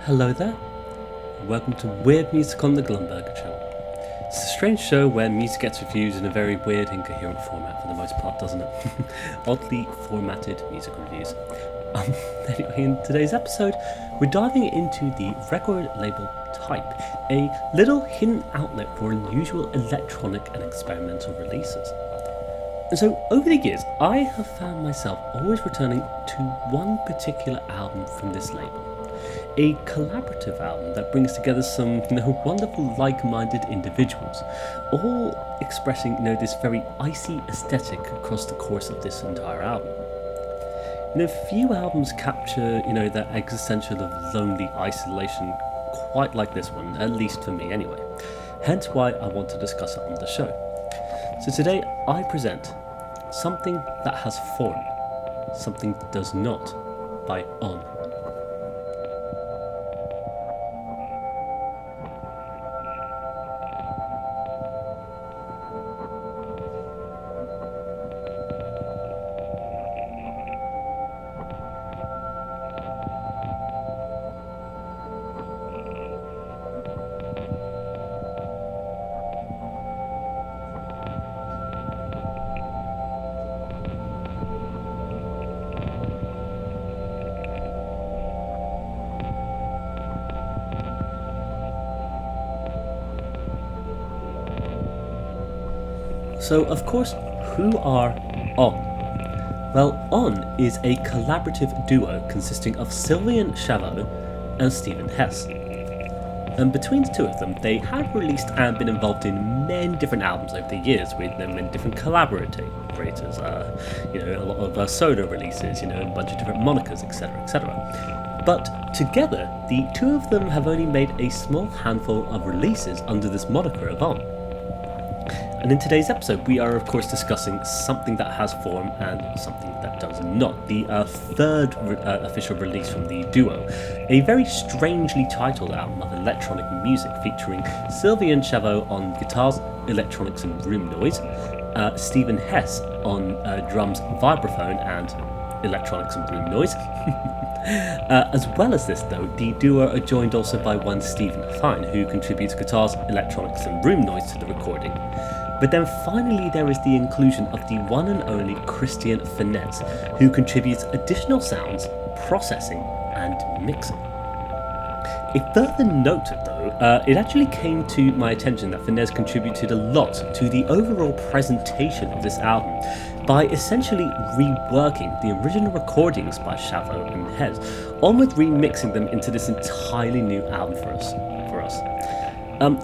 Hello there, welcome to Weird Music on the Glumberger channel. It's a strange show where music gets reviewed in a very weird, incoherent format for the most part, doesn't it? Oddly formatted music reviews. Anyway, in today's episode, we're diving into the record label Type, a little hidden outlet for unusual electronic and experimental releases. And so, over the years, I have found myself always returning to one particular album from this label. A collaborative album that brings together some wonderful like-minded individuals, all expressing this very icy aesthetic across the course of this entire album. Few albums capture that existential of lonely isolation quite like this one, at least for me anyway. Hence why I want to discuss it on the show. So today I present Something That Has Form, Something That Does Not by On. So, of course, who are On? Well, On is a collaborative duo consisting of Sylvain Chauveau and Steven Hess. And between the two of them, they have released and been involved in many different albums over the years, with many different collaborators, a lot of solo releases, a bunch of different monikers, etc., etc. But together, the two of them have only made a small handful of releases under this moniker of On. And in today's episode, we are of course discussing Something That Has Form and Something That Does Not, the third official release from the duo, a very strangely titled album of electronic music featuring Sylvain Chauveau on guitars, electronics and room noise, Steven Hess on drums, vibraphone and electronics and room noise. As well as this though, the duo are joined also by one Stephen Fine, who contributes guitars, electronics and room noise to the recording. But then finally there is the inclusion of the one and only Christian Fennesz, who contributes additional sounds, processing and mixing. A further note though, it actually came to my attention that Fennesz contributed a lot to the overall presentation of this album by essentially reworking the original recordings by Chauveau and Hess, almost remixing them into this entirely new album for us.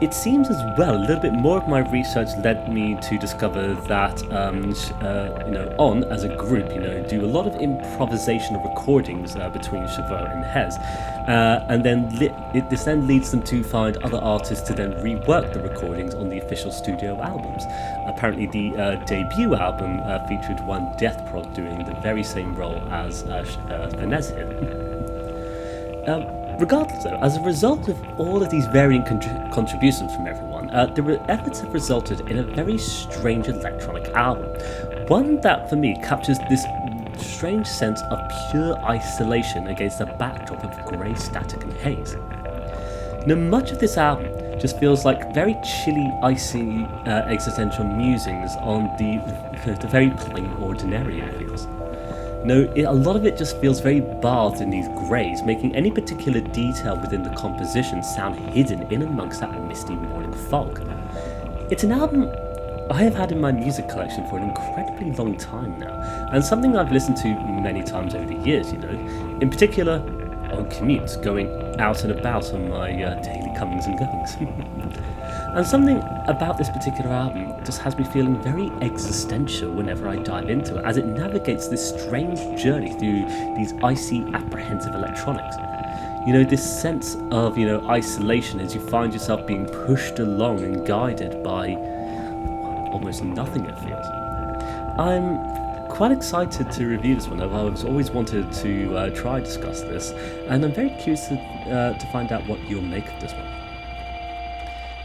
It seems as well, a little bit more of my research led me to discover that, On as a group, do a lot of improvisational recordings between Chauveau and Hess, and then this then leads them to find other artists to then rework the recordings on the official studio albums. Apparently, the debut album featured one Death Prod doing the very same role as Fennesz here. Regardless though, as a result of all of these varying contributions from everyone, the efforts have resulted in a very strange electronic album. One that for me captures this strange sense of pure isolation against a backdrop of grey static and haze. Much of this album just feels like very chilly, icy existential musings on the very plain ordinary it feels. A lot of it just feels very bathed in these greys, making any particular detail within the composition sound hidden in amongst that misty morning fog. It's an album I have had in my music collection for an incredibly long time now, and something I've listened to many times over the years, in particular on commutes, going out and about on my daily comings and goings. And something about this particular album just has me feeling very existential whenever I dive into it, as it navigates this strange journey through these icy, apprehensive electronics. This sense of, isolation as you find yourself being pushed along and guided by almost nothing, it feels. I'm quite excited to review this one. I've always wanted to try discuss this, and I'm very curious to find out what you'll make of this one.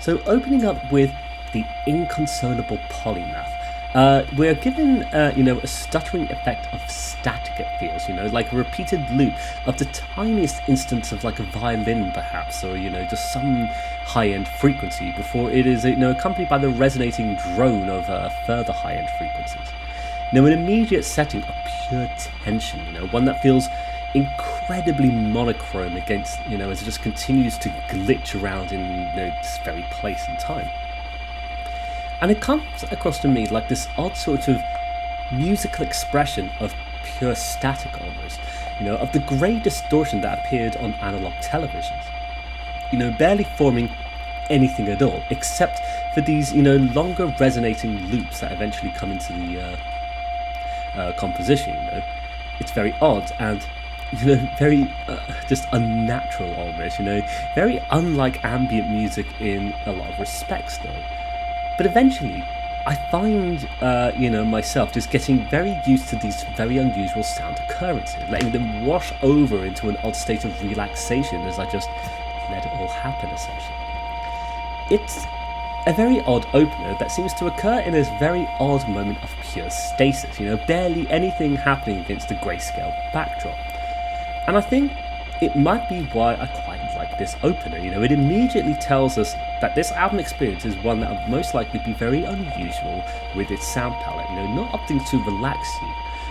So opening up with The Inconsolable Polymath, We're given, a stuttering effect of static, it feels, like a repeated loop of the tiniest instance of like a violin, perhaps, or, just some high-end frequency before it is, accompanied by the resonating drone of further high-end frequencies. An immediate setting of pure tension, one that feels incredibly monochrome against, as it just continues to glitch around in this very place and time. And it comes across to me like this odd sort of musical expression of pure static almost, of the grey distortion that appeared on analog televisions, barely forming anything at all, except for these, longer resonating loops that eventually come into the composition, It's very odd and, very just unnatural almost, very unlike ambient music in a lot of respects though. But eventually, I find, myself just getting very used to these very unusual sound occurrences, letting them wash over into an odd state of relaxation as I just let it all happen, essentially. It's a very odd opener that seems to occur in this very odd moment of pure stasis, barely anything happening against the grayscale backdrop. And I think it might be why I quite like this opener. It immediately tells us that this album experience is one that will most likely be very unusual with its sound palette, not opting to relax you,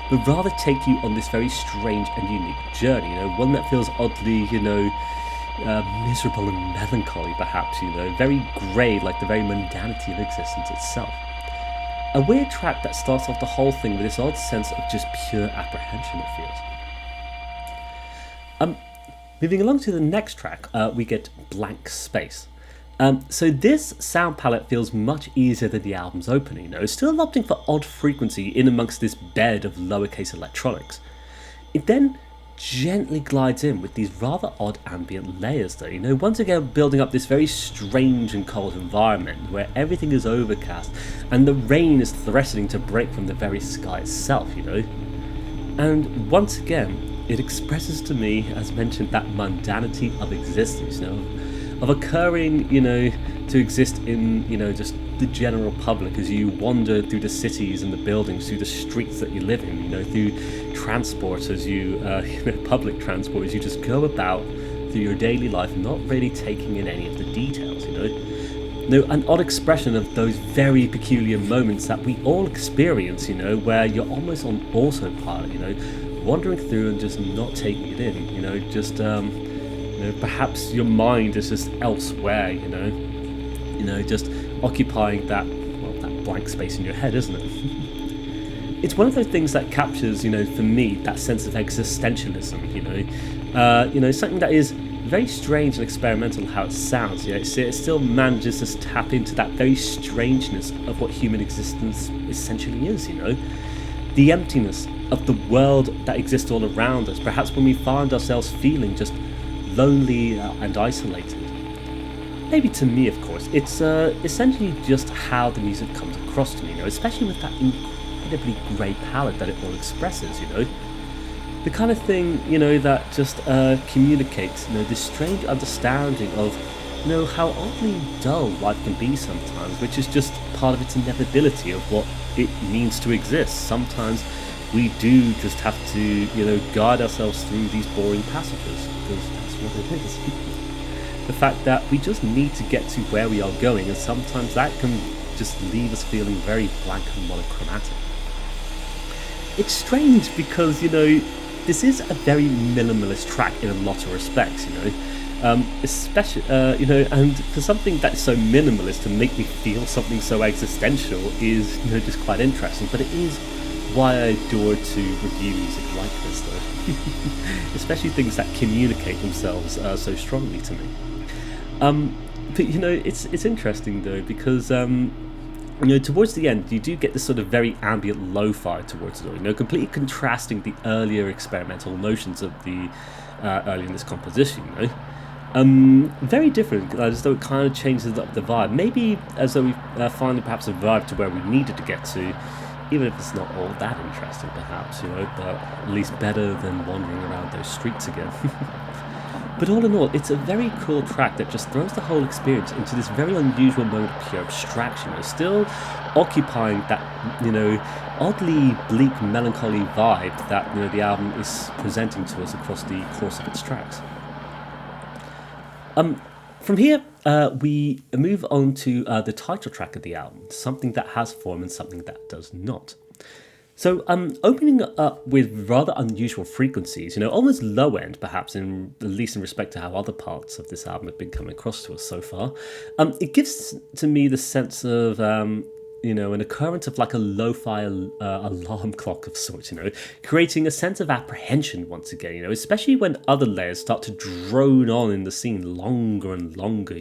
but rather take you on this very strange and unique journey, one that feels oddly, miserable and melancholy perhaps, very grey, like the very mundanity of existence itself. A weird track that starts off the whole thing with this odd sense of just pure apprehension, it feels. Moving along to the next track, we get Blank Space. So this sound palette feels much easier than the album's opening, still opting for odd frequency in amongst this bed of lowercase electronics. It then gently glides in with these rather odd ambient layers though, once again building up this very strange and cold environment where everything is overcast and the rain is threatening to break from the very sky itself, And once again, it expresses to me, as mentioned, that mundanity of existence, of occurring, to exist in, just the general public as you wander through the cities and the buildings, through the streets that you live in, through transport as you, public transport as you just go about through your daily life, not really taking in any of the details, an odd expression of those very peculiar moments that we all experience, where you're almost on autopilot, wandering through and just not taking it in, just perhaps your mind is just elsewhere, just occupying that blank space in your head, isn't it? It's one of those things that captures, for me, that sense of existentialism, something that is very strange and experimental how it sounds. It still manages to tap into that very strangeness of what human existence essentially is, the emptiness of the world that exists all around us, perhaps when we find ourselves feeling just lonely and isolated. Maybe to me, of course, it's essentially just how the music comes across to me, especially with that incredibly grey palette that it all expresses, The kind of thing, that just communicates, this strange understanding of, how oddly dull life can be sometimes, which is just part of its inevitability of what it means to exist. Sometimes we do just have to, guide ourselves through these boring passages, because that's what it is. The fact that we just need to get to where we are going, and sometimes that can just leave us feeling very blank and monochromatic. It's strange because, this is a very minimalist track in a lot of respects, especially, and for something that's so minimalist to make me feel something so existential is, just quite interesting. But it is why I adore to review music like this, though, especially things that communicate themselves so strongly to me. But it's interesting though because towards the end you do get this sort of very ambient lo-fi towards it all, completely contrasting the earlier experimental notions of the early in this composition, very different, as though it kind of changes up the vibe, maybe as though we finally perhaps arrived to where we needed to get to, even if it's not all that interesting perhaps, but at least better than wandering around those streets again. But all in all, it's a very cool track that just throws the whole experience into this very unusual moment of pure abstraction. It's still occupying that, oddly bleak, melancholy vibe that, the album is presenting to us across the course of its tracks. From here, we move on to the title track of the album, something that has form and something that does not. So, opening up with rather unusual frequencies, almost low end, perhaps, at least in respect to how other parts of this album have been coming across to us so far. It gives to me the sense of, an occurrence of like a lo-fi alarm clock of sorts, creating a sense of apprehension once again, especially when other layers start to drone on in the scene longer and longer,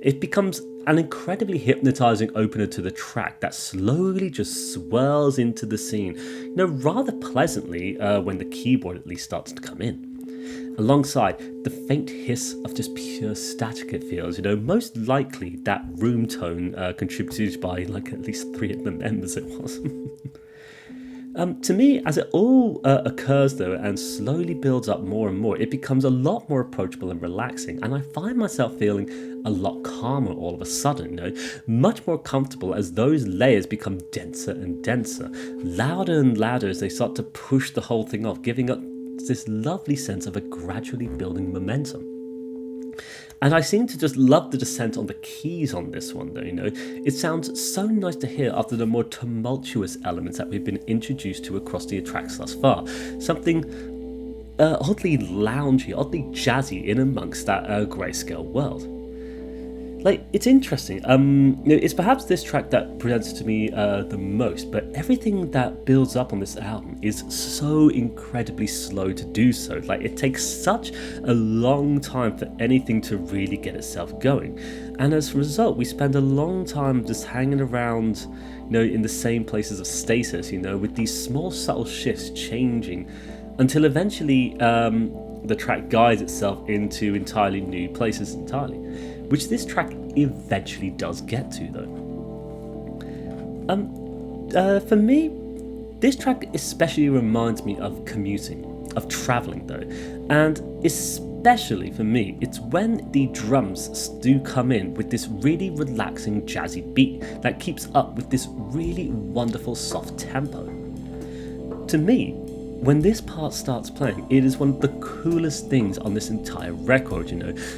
It becomes an incredibly hypnotizing opener to the track that slowly just swirls into the scene, rather pleasantly when the keyboard at least starts to come in. Alongside the faint hiss of just pure static it feels, most likely that room tone contributed by at least 3 of the members it was. To me, as it all occurs though and slowly builds up more and more, it becomes a lot more approachable and relaxing, and I find myself feeling a lot calmer all of a sudden, much more comfortable as those layers become denser and denser, louder and louder as they start to push the whole thing off, giving up this lovely sense of a gradually building momentum. And I seem to just love the descent on the keys on this one though, It sounds so nice to hear after the more tumultuous elements that we've been introduced to across the tracks thus far. Something oddly loungy, oddly jazzy in amongst that grayscale world. It's interesting. It's perhaps this track that presents to me the most, but everything that builds up on this album is so incredibly slow to do so. It takes such a long time for anything to really get itself going. And as a result, we spend a long time just hanging around, in the same places of stasis, with these small subtle shifts changing until eventually the track guides itself into entirely new places entirely, which this track eventually does get to though. For me, this track especially reminds me of commuting, of travelling though, and especially for me, it's when the drums do come in with this really relaxing jazzy beat that keeps up with this really wonderful soft tempo. To me, when this part starts playing, it is one of the coolest things on this entire record,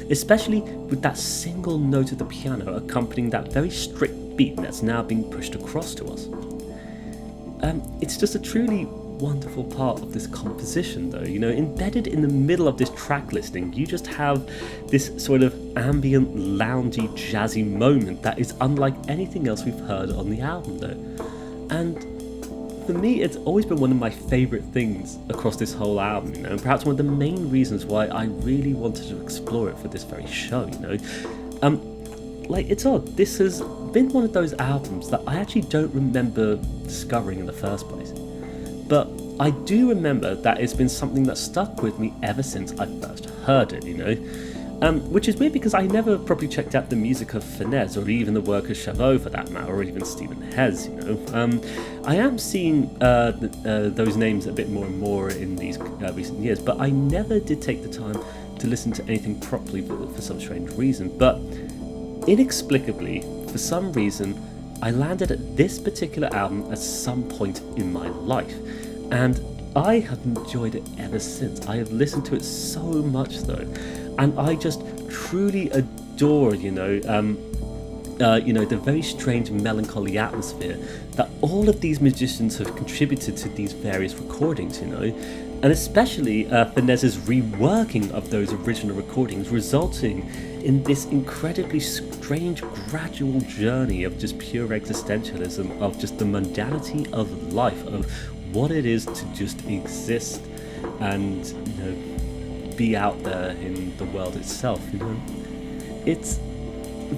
especially with that single note of the piano accompanying that very strict beat that's now being pushed across to us. It's just a truly wonderful part of this composition though, embedded in the middle of this track listing, you just have this sort of ambient, loungy, jazzy moment that is unlike anything else we've heard on the album though. And for me, it's always been one of my favourite things across this whole album, and perhaps one of the main reasons why I really wanted to explore it for this very show, It's odd, this has been one of those albums that I actually don't remember discovering in the first place. But I do remember that it's been something that stuck with me ever since I first heard it, which is weird because I never properly checked out the music of Fennesz or even the work of Chauveau for that matter, or even Steven Hess, I am seeing those names a bit more and more in these recent years, but I never did take the time to listen to anything properly for some strange reason. But inexplicably, for some reason, I landed at this particular album at some point in my life, and I have enjoyed it ever since. I have listened to it so much though, and I just truly adore, the very strange melancholy atmosphere that all of these musicians have contributed to these various recordings, and especially Fennesz's reworking of those original recordings, resulting in this incredibly strange gradual journey of just pure existentialism, of just the mundanity of life, of what it is to just exist and be out there in the world itself. It's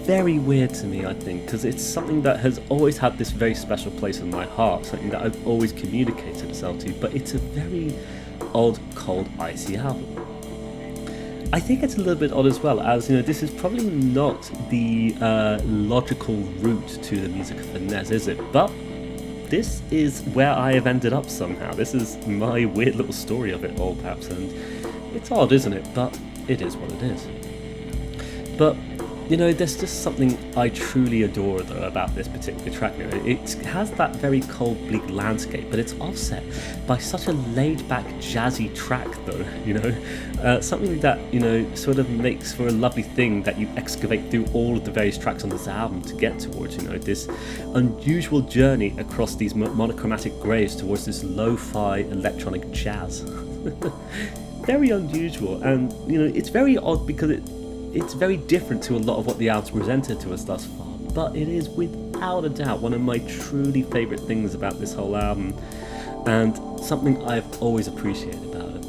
very weird to me, I think, because it's something that has always had this very special place in my heart, something that I've always communicated itself to, but it's a very odd, cold, icy album. I think it's a little bit odd as well, as this is probably not the logical route to the music of Fennesz, is it? But this is where I have ended up somehow. This is my weird little story of it all, perhaps, and it's odd, isn't it? But it is what it is. But there's just something I truly adore though about this particular track. It has that very cold, bleak landscape, but it's offset by such a laid-back, jazzy track though. Something that sort of makes for a lovely thing that you excavate through all of the various tracks on this album to get towards this unusual journey across these monochromatic greys towards this lo-fi electronic jazz. Very unusual, and it's very odd because it's very different to a lot of what the album's presented to us thus far, but it is without a doubt one of my truly favourite things about this whole album, and something I've always appreciated about it.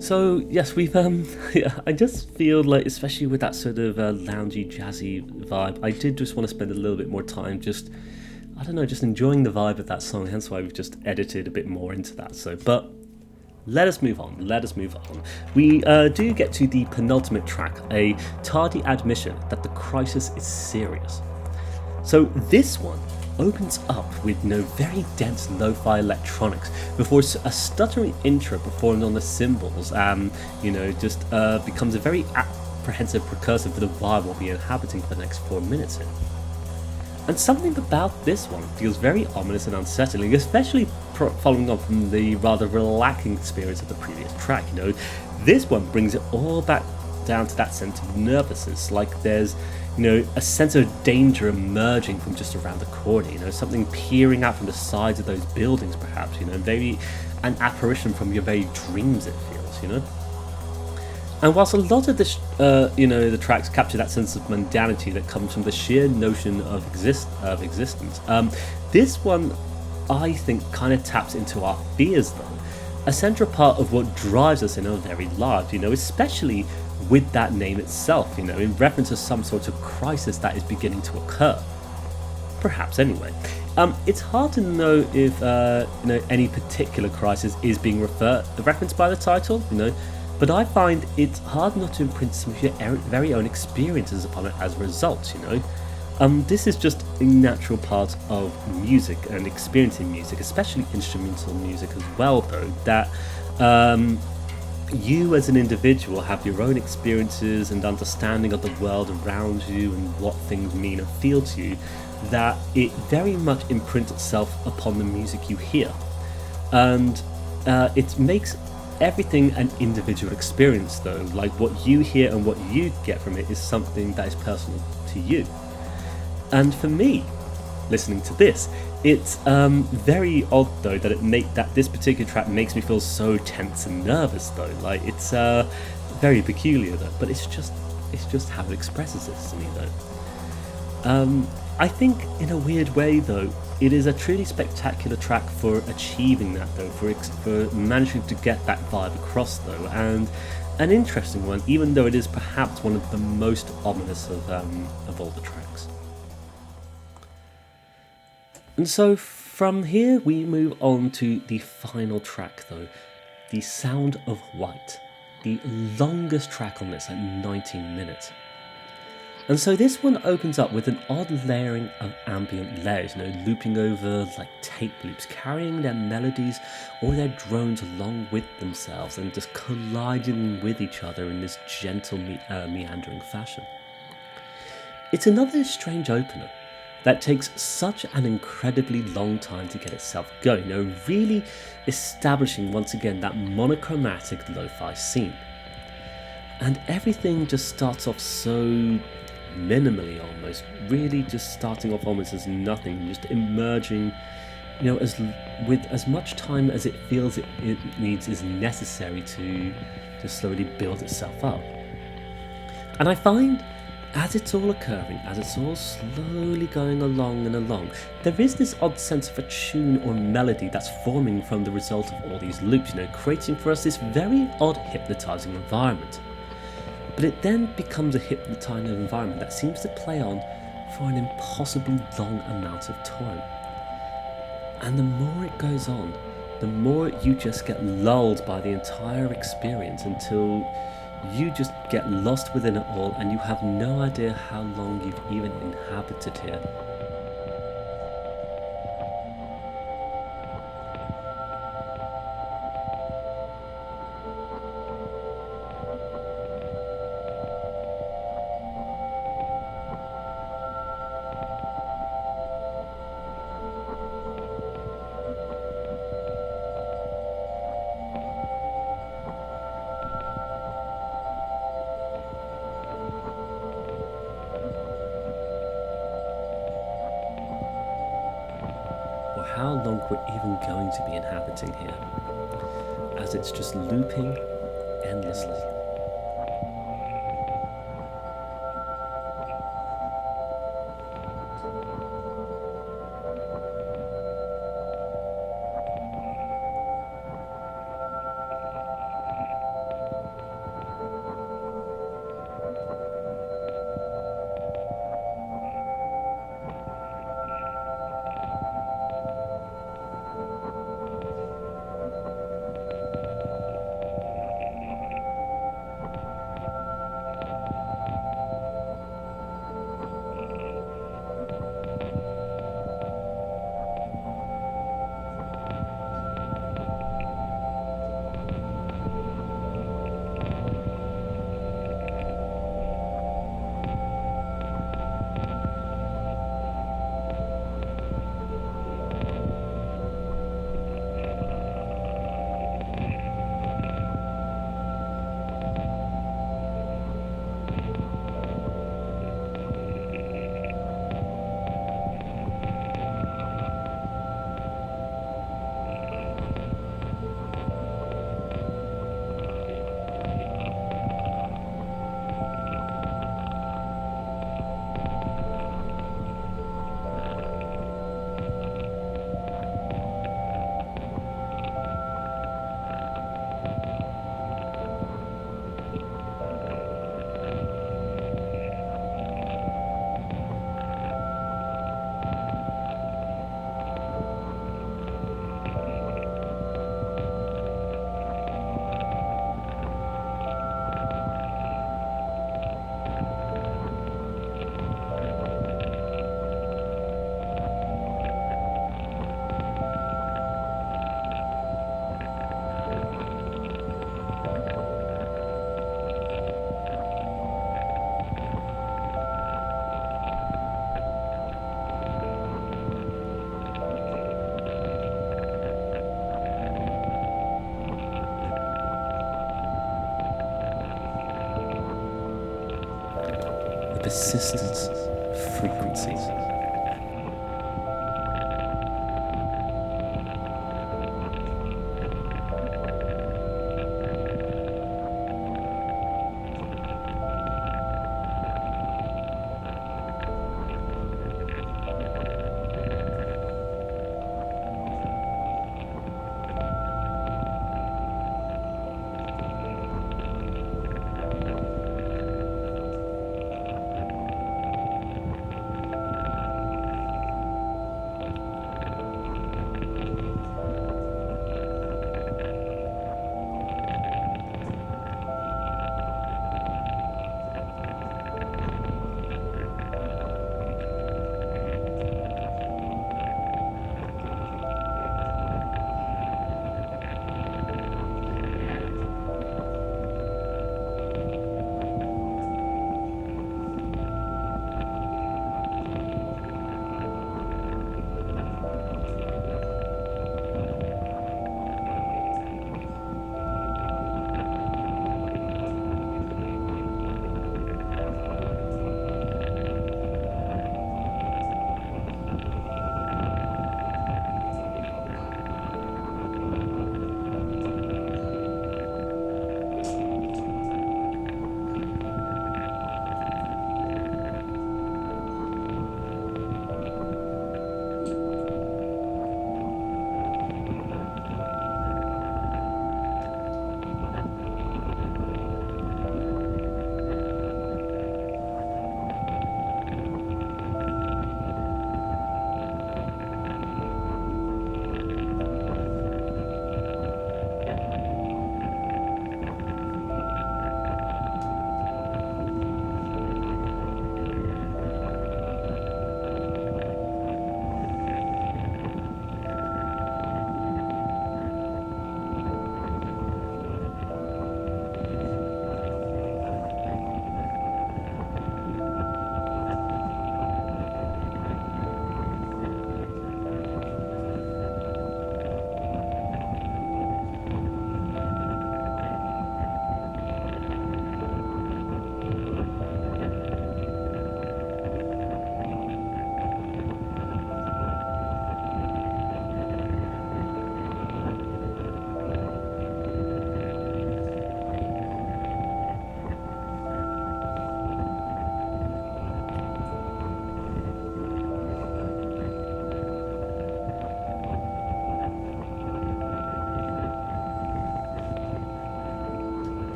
So yes, we've I just feel like, especially with that sort of loungy, jazzy vibe, I did just want to spend a little bit more time just enjoying the vibe of that song. Hence why we've just edited a bit more into that. So, but let us move on. We do get to the penultimate track, a tardy admission that the crisis is serious. So this one opens up with very dense lo-fi electronics before a stuttering intro performed on the cymbals becomes a very apprehensive precursor for the vibe we'll be inhabiting for the next 4 minutes here. And something about this one feels very ominous and unsettling, especially following on from the rather relaxing experience of the previous track. This one brings it all back down to that sense of nervousness, like there's a sense of danger emerging from just around the corner, something peering out from the sides of those buildings perhaps, very an apparition from your very dreams, it feels, And whilst a lot of this, the tracks capture that sense of mundanity that comes from the sheer notion of existence, this one, I think, kind of taps into our fears though, a central part of what drives us in our very lives, especially with that name itself, in reference to some sort of crisis that is beginning to occur. Perhaps anyway. It's hard to know if any particular crisis is being referenced by the title, but I find it's hard not to imprint some of your very own experiences upon it as a result, you know. This is just a natural part of music and experiencing music, especially instrumental music as well, though, that you as an individual have your own experiences and understanding of the world around you and what things mean and feel to you, that it very much imprints itself upon the music you hear. And it makes everything an individual experience, though. Like, what you hear and what you get from it is something that is personal to you. And for me, listening to this, it's very odd, though, that this particular track makes me feel so tense and nervous, though. Like, it's very peculiar, though. But it's just how it expresses this to me, though. I think, in a weird way, though, it is a truly spectacular track for achieving that, though, for managing to get that vibe across, though, and an interesting one, even though it is perhaps one of the most ominous of all the tracks. And so from here we move on to the final track, though, The Sound of White, the longest track on this at 19 minutes. And so this one opens up with an odd layering of ambient layers, you know, looping over like tape loops, carrying their melodies or their drones along with themselves and just colliding with each other in this gentle meandering fashion. It's another strange opener that takes such an incredibly long time to get itself going, you know, really establishing once again that monochromatic lo-fi scene. And everything just starts off so minimally, almost, really just starting off almost as nothing, just emerging, you know, with as much time as it feels it needs is necessary to slowly build itself up. And I find, as it's all occurring, as it's all slowly going along and along, there is this odd sense of a tune or melody that's forming from the result of all these loops, you know, creating for us this very odd hypnotizing environment. But it then becomes a hypnotizing environment that seems to play on for an impossibly long amount of time. And the more it goes on, the more you just get lulled by the entire experience until you just get lost within it all and you have no idea how long you've even inhabited here. How long we're even going to be inhabiting here, as it's just looping endlessly. persistence, frequency.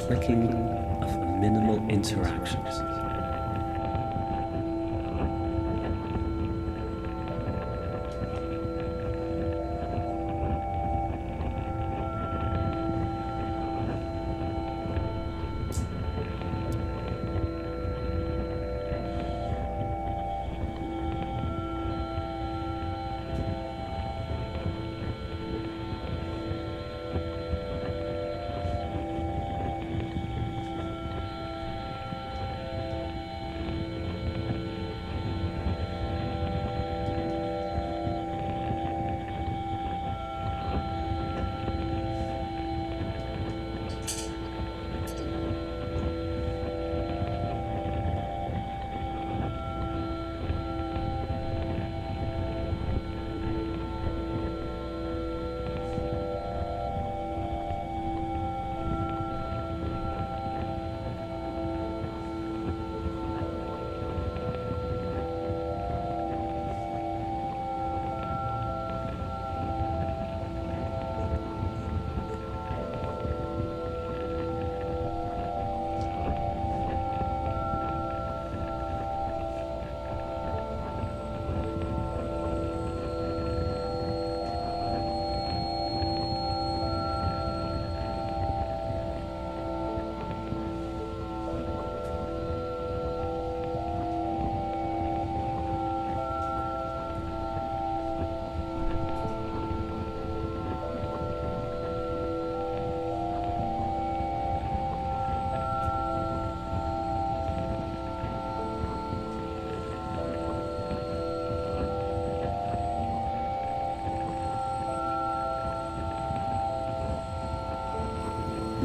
Clicking of minimal interactions.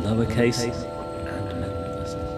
Lowercase and minimalist.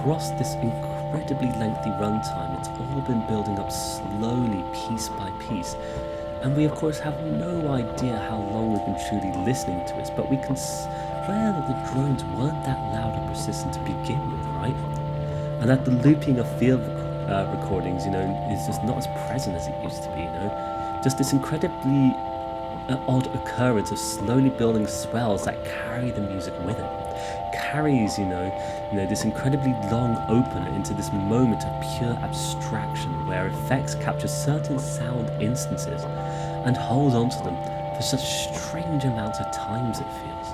across this incredibly lengthy runtime, it's all been building up slowly, piece by piece. And we of course have no idea how long we've been truly listening to it, but we can swear that the drones weren't that loud or persistent to begin with, right? And that the looping of field recordings, is just not as present as it used to be, Just this incredibly odd occurrence of slowly building swells that carry the music with it. Carries, this incredibly long opener into this moment of pure abstraction where effects capture certain sound instances and hold on to them for such strange amounts of times, it feels.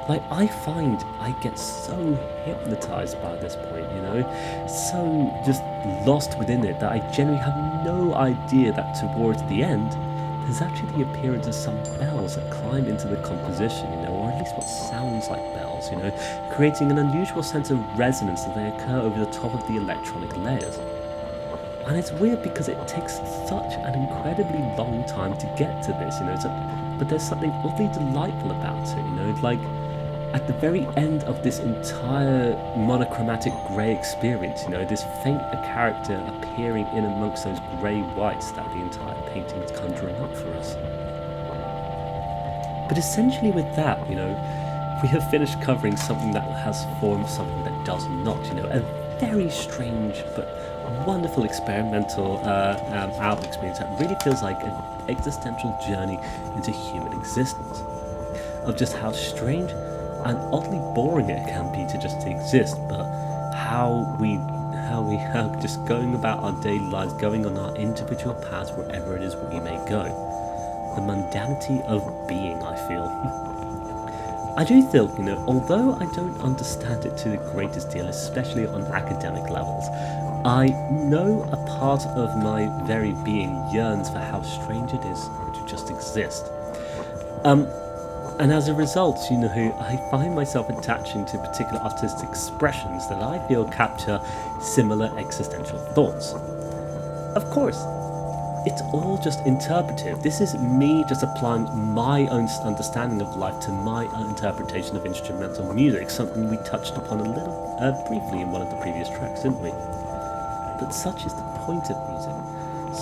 Like, I find I get so hypnotized by this point, so just lost within it that I genuinely have no idea that towards the end, there's actually the appearance of some bells that climb into the composition, or at least what sounds like bells, creating an unusual sense of resonance as they occur over the top of the electronic layers. And it's weird because it takes such an incredibly long time to get to this, but there's something oddly delightful about it, like at the very end of this entire monochromatic grey experience, this faint character appearing in amongst those grey whites that the entire painting is conjuring up for us. But essentially with that, we have finished covering something that has formed something that does not, a very strange but wonderful experimental album experience that really feels like an existential journey into human existence, of just how strange and oddly boring it can be to just exist, but how we are just going about our daily lives, going on our individual paths wherever it is we may go. The mundanity of being, I feel. I do feel, although I don't understand it to the greatest deal, especially on academic levels, I know a part of my very being yearns for how strange it is to just exist. And as a result, I find myself attaching to particular artistic expressions that I feel capture similar existential thoughts. Of course, it's all just interpretive. This is me just applying my own understanding of life to my own interpretation of instrumental music, something we touched upon a little briefly in one of the previous tracks, didn't we? But such is the point of music.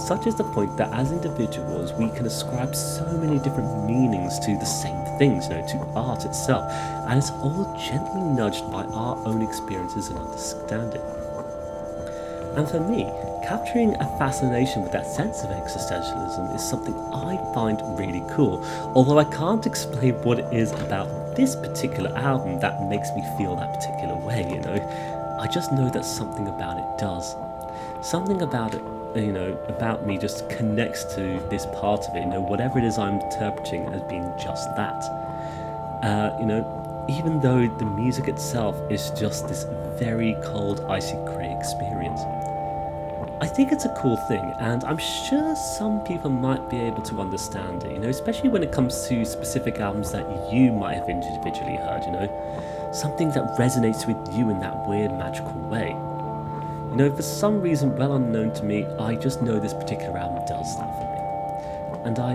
Such is the point that as individuals we can ascribe so many different meanings to the same things, to art itself, and it's all gently nudged by our own experiences and understanding. And for me, capturing a fascination with that sense of existentialism is something I find really cool, although I can't explain what it is about this particular album that makes me feel that particular way, I just know that something about it does. Something about it, about me just connects to this part of it, whatever it is I'm interpreting as being just that. Even though the music itself is just this very cold, icy grey experience. I think it's a cool thing, and I'm sure some people might be able to understand it, especially when it comes to specific albums that you might have individually heard, something that resonates with you in that weird, magical way. For some reason well unknown to me, I just know this particular album does that for me. And I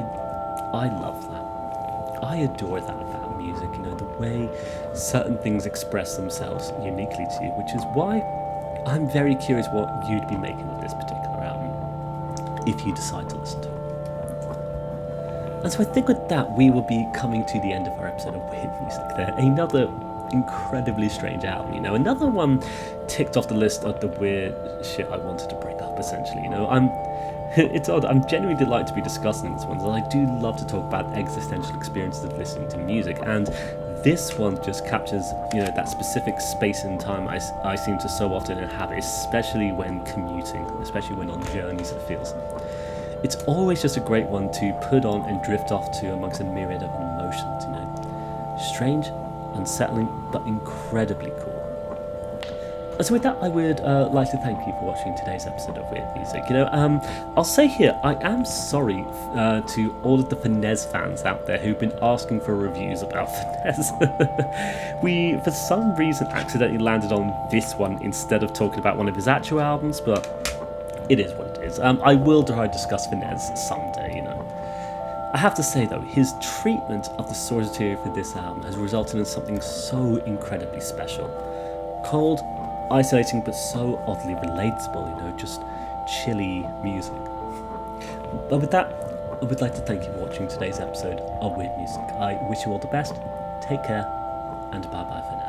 love that. I adore that about music, the way certain things express themselves uniquely to you, which is why I'm very curious what you'd be making of this particular album, if you decide to listen to it. And so I think with that, we will be coming to the end of our episode of Weird Music there. Another incredibly strange album, another one ticked off the list of the weird shit I wanted to bring up, essentially. It's odd, I'm genuinely delighted to be discussing this one, as I do love to talk about existential experiences of listening to music, and this one just captures, that specific space and time I seem to so often inhabit, especially when commuting, especially when on journeys, it feels. It's always just a great one to put on and drift off to amongst a myriad of emotions, Strange, unsettling, but incredibly cool. And so with that, I would like to thank you for watching today's episode of Weird Music. I'll say here, I am sorry to all of the Fennesz fans out there who've been asking for reviews about Fennesz. We, for some reason, accidentally landed on this one instead of talking about one of his actual albums, but it is what it is. I will try to discuss Fennesz someday, I have to say though, his treatment of the source material for this album has resulted in something so incredibly special. Cold, isolating but so oddly relatable, just chilly music. But with that, I would like to thank you for watching today's episode of Weird Music. I wish you all the best, take care, and bye bye for now.